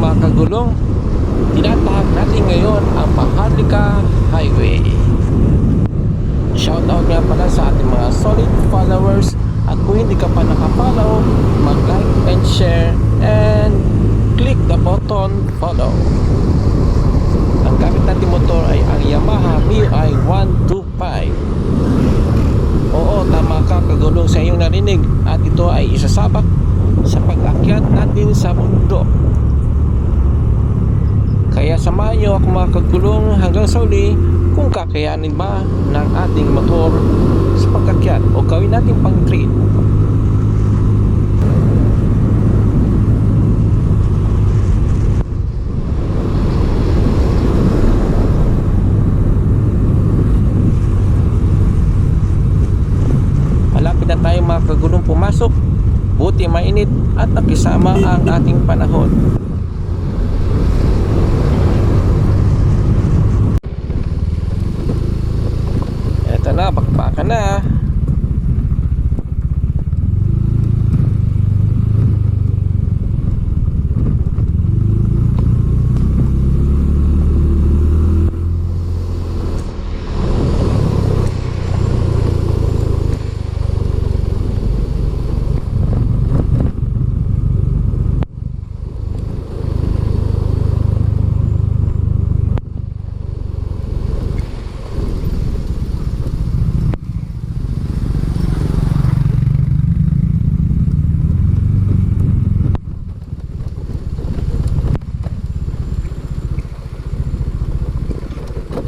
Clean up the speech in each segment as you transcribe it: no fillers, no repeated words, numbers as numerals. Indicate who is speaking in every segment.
Speaker 1: mga kagulong, tinatahak natin ngayon ang Maharlika Highway. Shoutout nga pala sa ating mga solid followers. At kung hindi ka pa nakafollow, mag-like and share and click the button follow. Ang gamit natin motor ay ang Yamaha MIUI 125. Oo, tama ka kagulong sa iyong narinig. At ito ay isasabak sa pag-akyat natin sa bundok. Kaya samahan nyo ako mga kagulong hanggang sa uli kung kakayanin ba ng ating motor sa pag-akyat o gawin natin pang treat. Malapit na tayo mga kagulong pumasok. Buti mainit at nakisama ang ating panahon. Eto na, bakbakan na.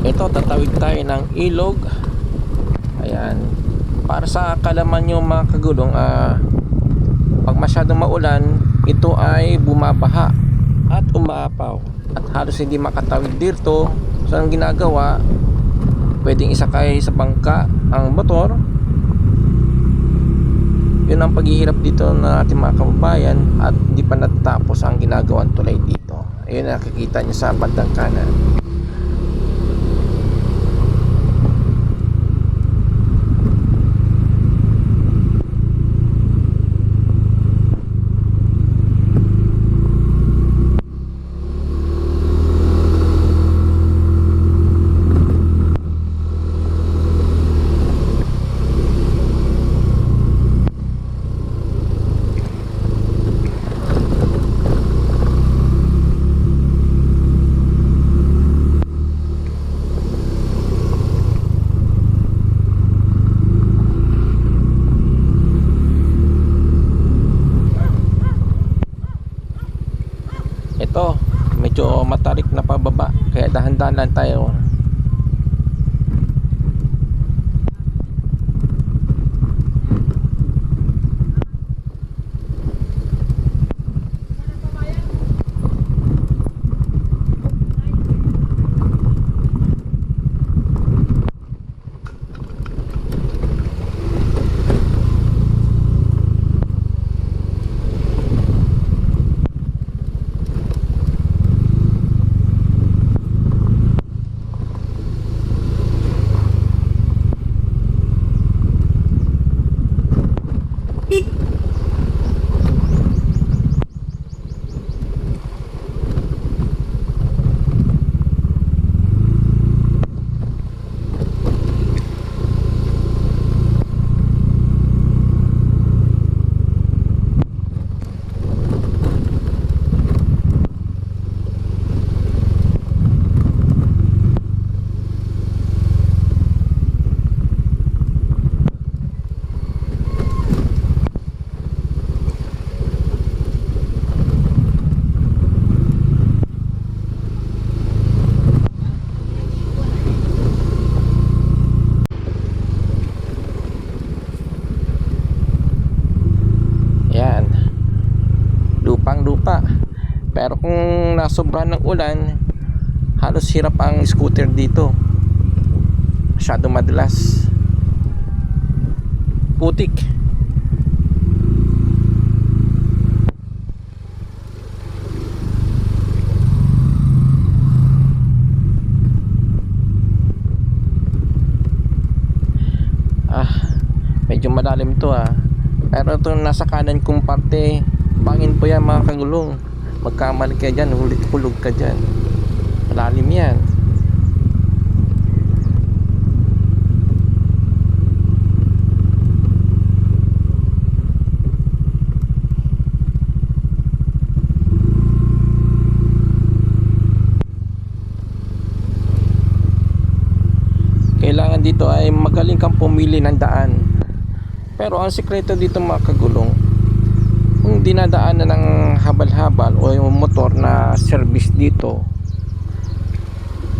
Speaker 1: Ito, tatawid tayo ng ilog. Ayan. Para sa kalaman nyo mga kagulong, pag masyadong maulan, ito ay bumabaha at umaapaw. At halos hindi makatawid dito. So ang ginagawa, pwedeng isakay sa bangka ang motor. Yun ang paghihirap dito ng ating mga kababayan. At hindi pa natatapos ang ginagawang tulay dito. Ayun, nakikita nyo sa bandang kanan. Ito, medyo matarik na pababa, kaya dahan-dahan lang tayo. Lupa. Pero kung nasobrahan ng ulan, halos hirap ang scooter dito. Masyadong madalas. Putik. Medyo malalim to. Pero itong nasa kanan kong parte, bangin po yan mga kagulong. Magkamali ka dyan, hulog ka dyan. Malalim yan. Kailangan dito ay magaling kang pumili ng daan. Pero ang sikreto dito mga kagulong, kung dinadaanan ng habal-habal o yung motor na service dito,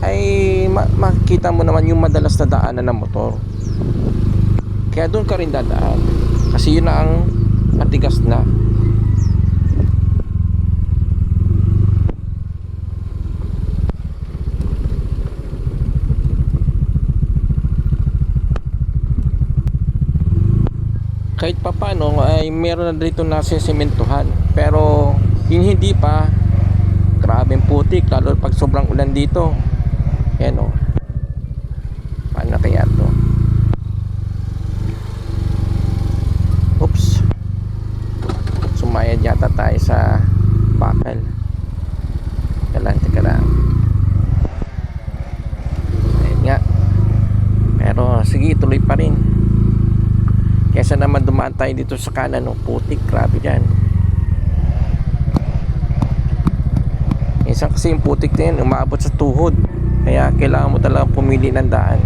Speaker 1: ay makikita mo naman yung madalas na daanan ng motor. Kaya doon ka rin dadaan, kasi yun na ang matigas na. Kahit papano ay meron na dito na sesimentuhan, pero yung hindi pa, grabeng putik lalo pag sobrang ulan dito. Yan o, paano kaya to? Oops, sumayad yata tayo sa bakal. Teka lang. Ayun nga, pero sige, tuloy pa rin. Kesa naman dumaan tayo dito sa kanan, no? Putik, grabe dyan. Minsan kasi yung putik na yan umaabot sa tuhod, kaya kailangan mo talaga pumili ng daan.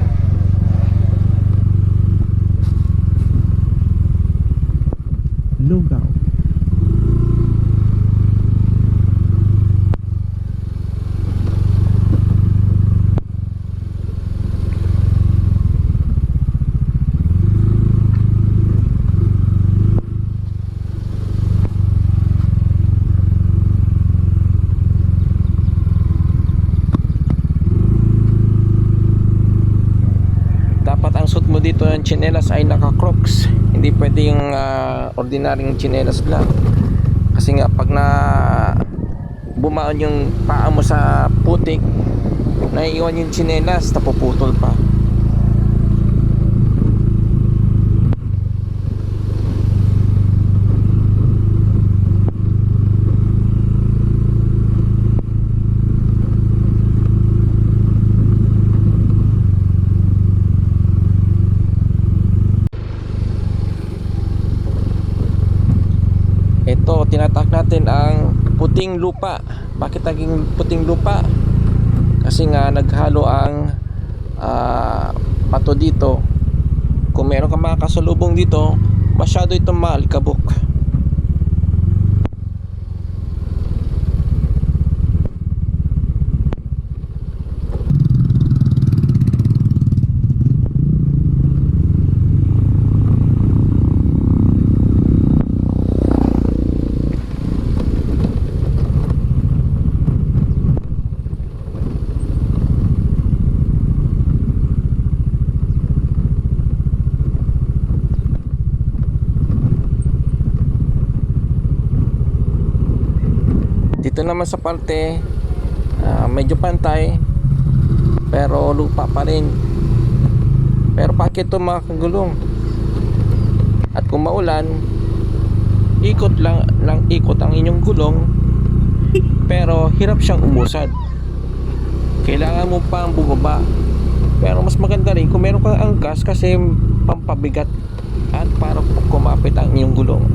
Speaker 2: Lugaw.
Speaker 1: Suot mo dito ng tsinelas ay naka-crocs, hindi pwede yung ordinaryong tsinelas lang, kasi nga pag na bumaon yung paa mo sa putik, naiiwan yung tsinelas, napuputol pa. Ito, tinatak natin ang puting lupa. Bakit naging puting lupa? Kasi nga naghalo ang pato dito. Kung meron ka mga kasalubong dito, masyado itong maalikabok. Dito naman sa parte medyo pantay, pero lupa pa rin. Pero bakit ito mga kagulong? At kung maulan, ikot lang ikot ang inyong gulong, pero hirap siyang umusad. Kailangan mo pang bumaba. Pero mas maganda rin kung meron kang angkas, kasi pampabigat at para kumapit ang inyong gulong.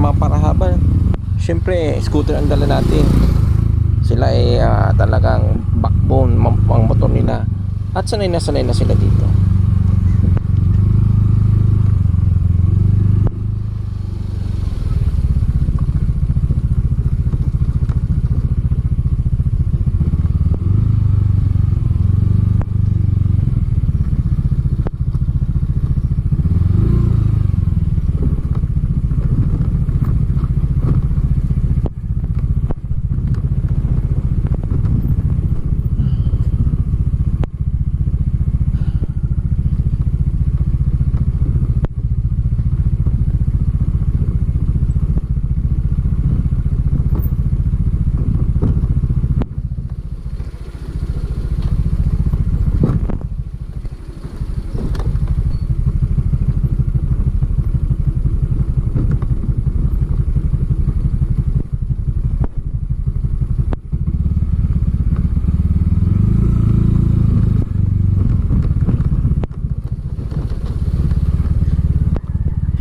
Speaker 1: mga parahabal, syempre scooter ang dala natin. Sila ay talagang backbone ang motor nila, at sanay na sila dito.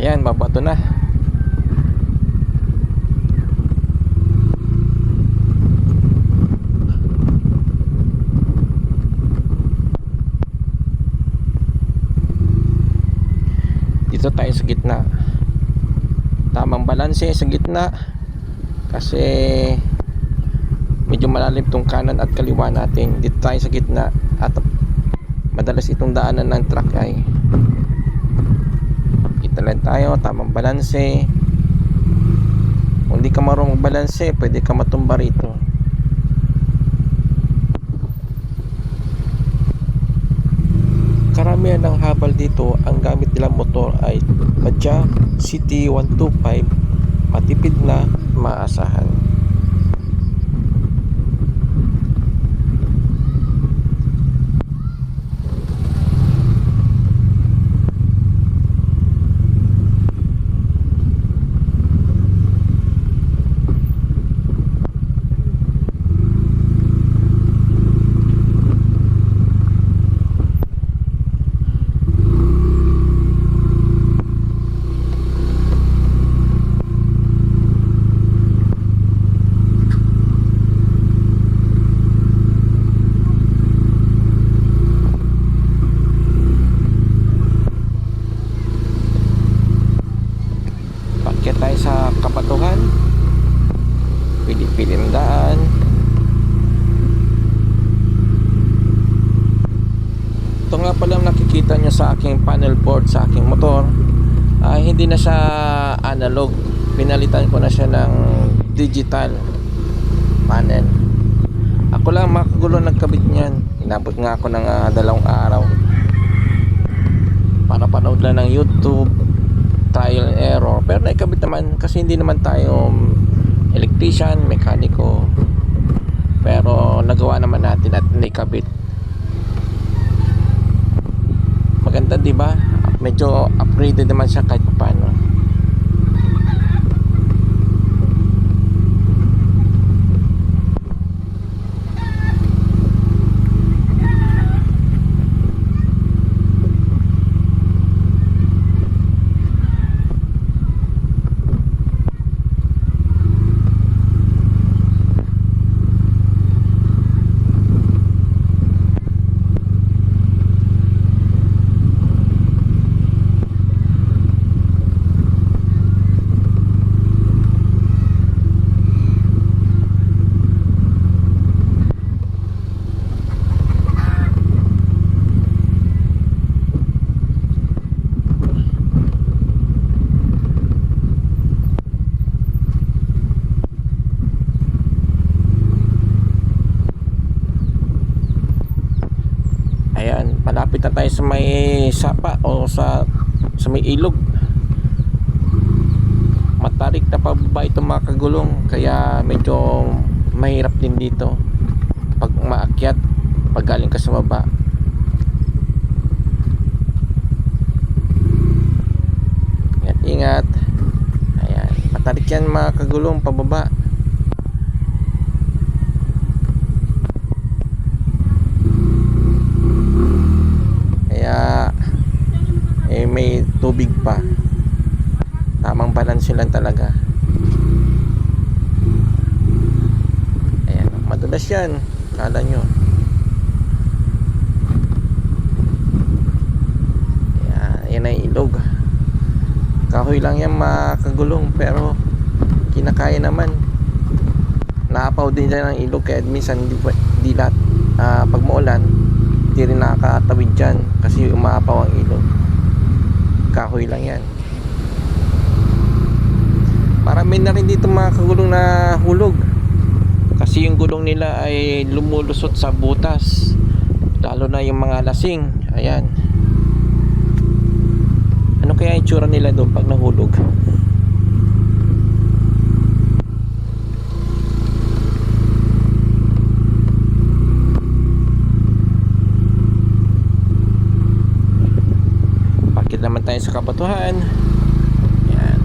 Speaker 1: Ayan, mabato na. Dito tayo sa gitna. Tamang balanse sa gitna, kasi medyo malalim tong kanan at kaliwa natin. Dito tayo sa gitna, at madalas itong daanan ng truck ay lang tayo, tamang balanse. Kung di ka marunong balanse, pwede ka matumba rito. Karamihan ng habal dito, ang gamit nilang motor ay Badja CT125, matipid na, maasahan. Pakyat tayo sa Kabatuhan, pili-pili ng daan. Ito nga palang nakikita nyo sa aking panel board sa aking motor, hindi na siya analog, pinalitan ko na siya ng digital panel. Ako lang makagulo nagkabit niyan. Inabot nga ako ng 2 araw para panood lang ng YouTube, trial and error, pero naikabit naman kasi hindi naman tayo electrician, mekaniko, pero nagawa naman natin at naikabit. Maganda, di ba? Medyo upgraded naman siya kahit paano. Ayan, malapit na tayo sa may sapa o sa may ilog. Matarik na pababa itong mga kagulong, kaya medyo mahirap din dito pag maakyat, pag galing ka sa baba. Ingat, ingat. Ayan, matarik yan mga kagulong pababa. May tubig pa, tamang balanse lang talaga. Paldas yan. Kala nyo. Yan ay ilog. Kahoy lang yan makagulong, pero kinakaya naman. Naapaw din dyan ng ilog, kaya minsan di lahat pag maulan di rin nakakatawid dyan kasi umaapaw ang ilog. Kahoy lang yan. Marami na rin dito mga kagulong na hulog kasi yung gulong nila ay lumulusot sa butas, lalo na yung mga lasing. Ayan. Ano kaya yung tsura nila doon pag nahulog? Bakit naman tayo sa kabatuhan? Yan.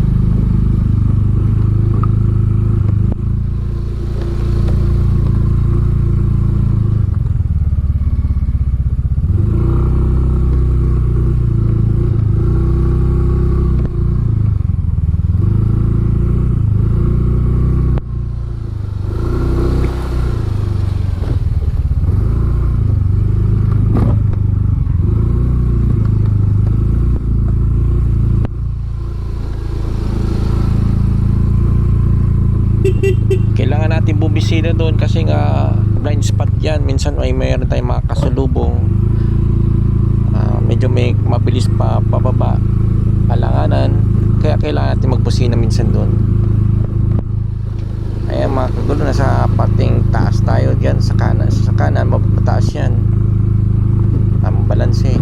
Speaker 1: Kailangan natin bumisita doon kasi nga blind spot yan. Minsan ay mayroon tayong mga kasalubong, medyo may mabilis pa pababa, alanganan, kaya kailangan natin magbusina minsan doon. Ayan mga kagulo, nasa parting taas tayo dyan sa kanan mapataas yan. Tamang balanse.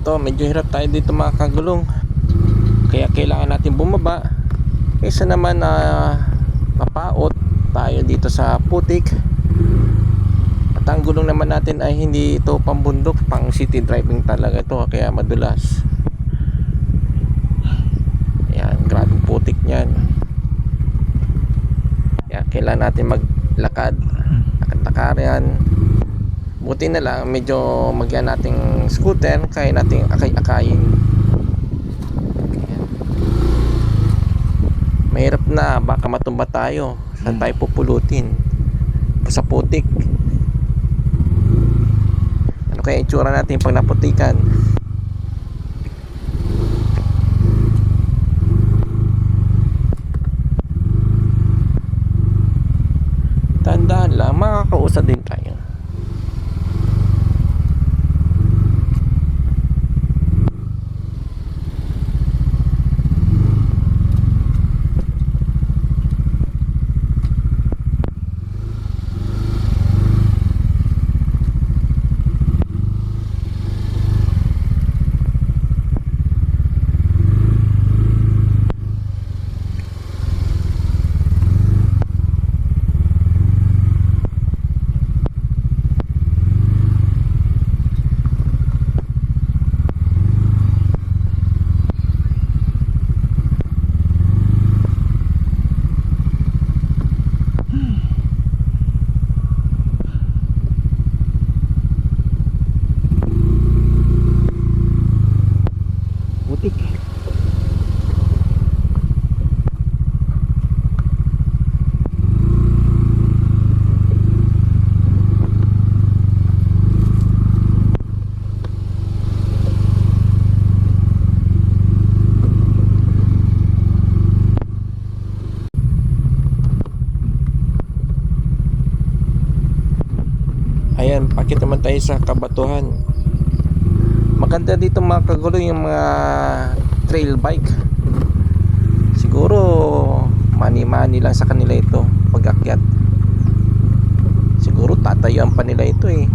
Speaker 1: Ito, medyo hirap tayo dito mga kagulong, kaya kailangan natin bumaba kaysa naman mapaot tayo dito sa putik. At ang gulong naman natin ay hindi ito pambundok, pang city driving talaga ito, kaya madulas. Ayan, grabing putik nyan. Kaya kailangan natin maglakad, lakad-lakaran. Buti na lang medyo magyan nating scooter, kaya nating akay-akayin. Mahirap na, baka matumba tayo. Saan tayo pupulutin? Sa putik. Ano kaya itsura natin pag naputikan? Tandaan lang, makakausad din tayo. Akit naman tayo sa kabatuhan. Maganda dito mga kagulo yung mga trail bike. Siguro mani-mani lang sa kanila ito pag-akyat. Siguro tatayuan pa nila ito eh.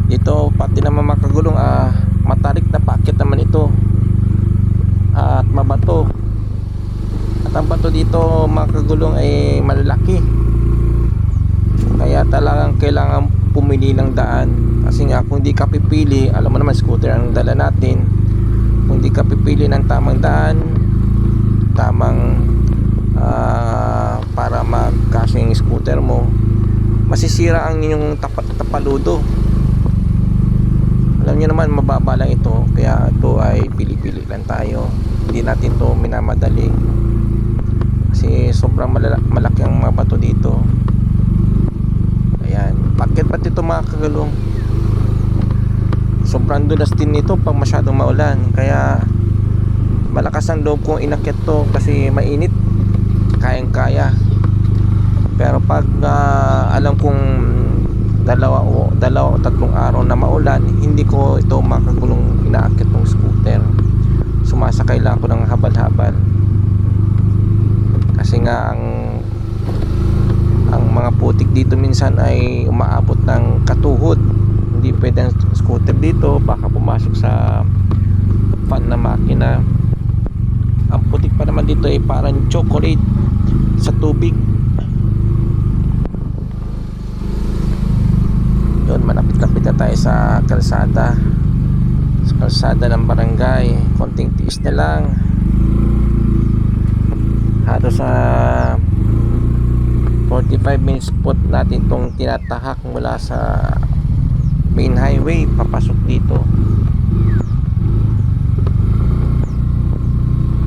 Speaker 1: Ito pati naman makagulong matarik na packet naman ito at mabato. At ang bato dito makagulong ay malalaki, kaya talagang kailangan pumili ng daan. Kasi nga kung di ka pipili, alam mo naman scooter ang dala natin, kung di ka pipili ng tamang daan, tamang para magkasya yung scooter mo, masisira ang inyong tapaludo. Alam nyo naman mababa lang ito, kaya ito ay pili-pili lang tayo. Hindi natin to minamadali kasi sobrang malaki ang mga bato dito. Ayan, pakit pati ito mga kagulong. Sobrang dulas din nito pag masyadong maulan, kaya malakas ang loob kong inakyat to kasi mainit, kayang kaya. Pero pag alam kong dalawa o tatlong araw na maulan, hindi ko ito makagulong inaakit ng scooter. Sumasakay lang ako ng habal-habal kasi nga ang mga putik dito minsan ay umaabot ng katuhod. Hindi pwedeng scooter dito, baka pumasok sa fan na makina. Ang putik pa naman dito ay parang chocolate sa tubig. Yun, malapit-lapit na tayo sa kalsada ng barangay. Konting tiis na lang, halos sa 45 minutes po natin itong tinatahak mula sa main highway papasok dito.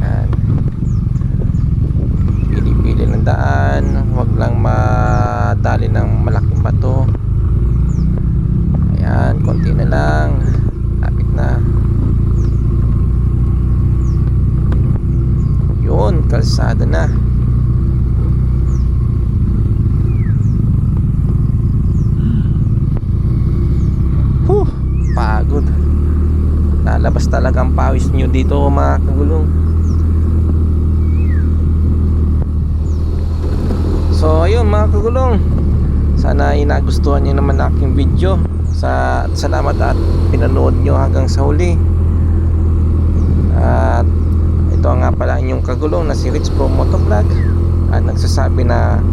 Speaker 1: Yan, pili-pili ng daan, huwag lang madali ng malaking bato. Ayan, konti na lang, lapit na. Yun, kalsada na. Pagod. Lalabas talaga ang pawis nyo dito mga kagulong. So ayun mga kagulong, sana ay nagustuhan nyo naman aking video. Salamat at pinanood nyo hanggang sa huli. At ito nga pala inyong kagulong na si Rich from Motovlog, at nagsasabi na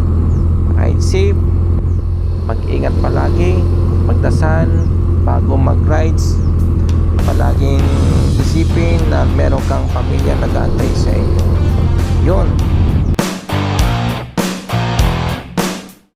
Speaker 1: ride safe, mag-ingat palagi, magdasal bago mag-rides, palaging isipin na meron kang pamilya nag-aantay sa inyo.